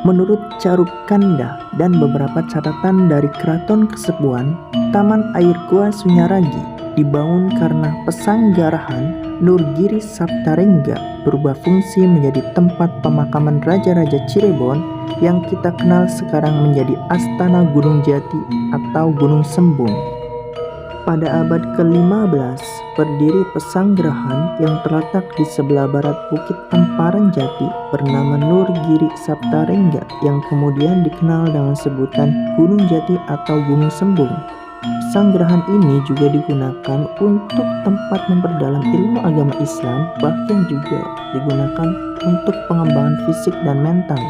Menurut Caruk Kanda dan beberapa catatan dari Keraton Kasepuhan, Taman Air Goa Sunyaragi dibangun karena pesanggarahan Nurgiri Saptarengga berubah fungsi menjadi tempat pemakaman Raja-Raja Cirebon yang kita kenal sekarang menjadi Astana Gunung Jati atau Gunung Sembung. Pada abad ke-15, berdiri pesanggerahan yang terletak di sebelah barat Bukit Amparan Jati bernama Nurgiri Saptarengga yang kemudian dikenal dengan sebutan Gunung Jati atau Gunung Sembung. Pesanggerahan ini juga digunakan untuk tempat memperdalam ilmu agama Islam, bahkan juga digunakan untuk pengembangan fisik dan mental.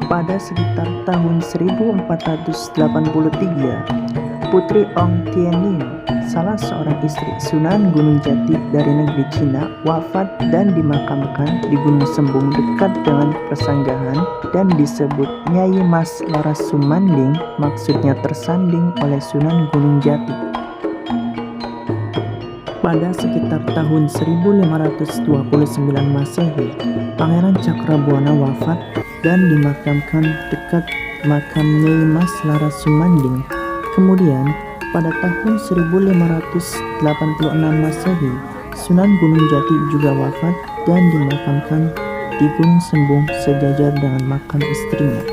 Pada sekitar tahun 1483, Putri Ong Tianyin, salah seorang istri Sunan Gunung Jati dari negeri Cina, wafat dan dimakamkan di Gunung Sembung dekat dengan persanggahan dan disebut Nyai Mas Laras Sumanding, maksudnya tersanding oleh Sunan Gunung Jati. Pada sekitar tahun 1529 Masehi, Pangeran Cakrabuana wafat dan dimakamkan dekat makam Nyai Mas Laras Sumanding. Kemudian, pada tahun 1586 Masehi, Sunan Gunung Jati juga wafat dan dimakamkan di Gunung Sembung sejajar dengan makam istrinya.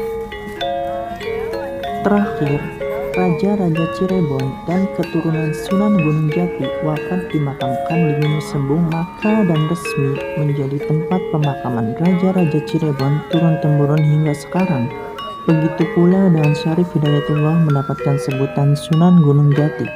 Terakhir, Raja-Raja Cirebon dan keturunan Sunan Gunung Jati wafat dimakamkan di Gunung Sembung, maka dan resmi menjadi tempat pemakaman Raja-Raja Cirebon turun-temurun hingga sekarang. Begitu pula dengan Syarif Hidayatullah mendapatkan sebutan Sunan Gunung Jati.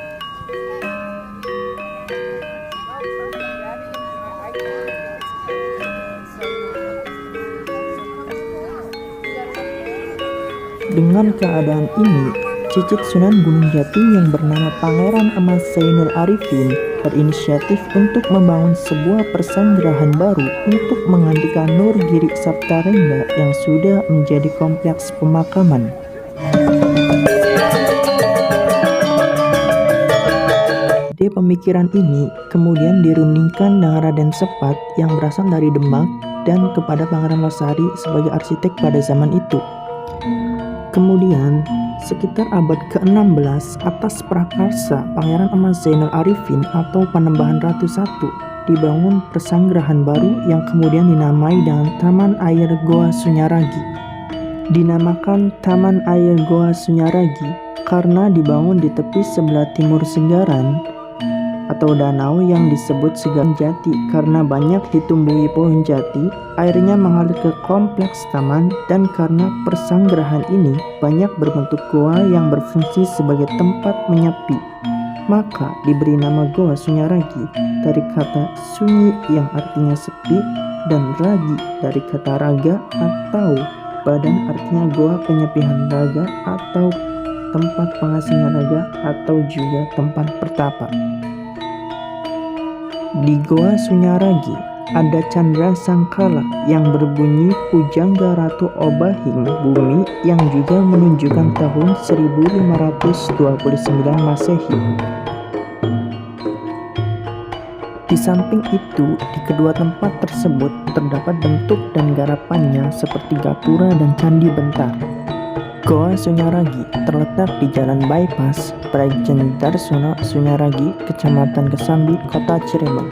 Dengan keadaan ini, cicit Sunan Gunung Jati yang bernama Pangeran Emas Zainul Arifin berinisiatif untuk membangun sebuah persanggerahan baru untuk menggantikan Nurgiri Saptarengga yang sudah menjadi kompleks pemakaman. Ide pemikiran ini kemudian dirundingkan dengan Raden Sepat yang berasal dari Demak dan kepada Pangeran Losari sebagai arsitek pada zaman itu. Kemudian, sekitar abad ke-16, atas prakarsa Pangeran Emas Zainal Arifin atau Panembahan Ratu I, dibangun persanggerahan baru yang kemudian dinamai dengan Taman Air Goa Sunyaragi. Dinamakan Taman Air Goa Sunyaragi karena dibangun di tepi sebelah timur Senggaran atau danau yang disebut Segan Jati. Karena banyak ditumbuhi pohon jati, airnya mengalir ke kompleks taman, dan karena persanggerahan ini banyak berbentuk goa yang berfungsi sebagai tempat menyepi, maka diberi nama Goa Sunyaragi dari kata sunyi yang artinya sepi dan ragi dari kata raga atau badan artinya goa penyepihan raga atau tempat pengasingan raga atau juga tempat pertapa. Di Goa Sunyaragi ada Candra Sangkala yang berbunyi Pujangga Ratu Obahing Bumi yang juga menunjukkan tahun 1529 Masehi. Di samping itu, di kedua tempat tersebut terdapat bentuk dan garapannya seperti gapura dan candi bentar. Goa Sunyaragi terletak di Jalan Bypass, Prajen Darsono Sunyaragi, Kecamatan Kesambi, Kota Cirebon.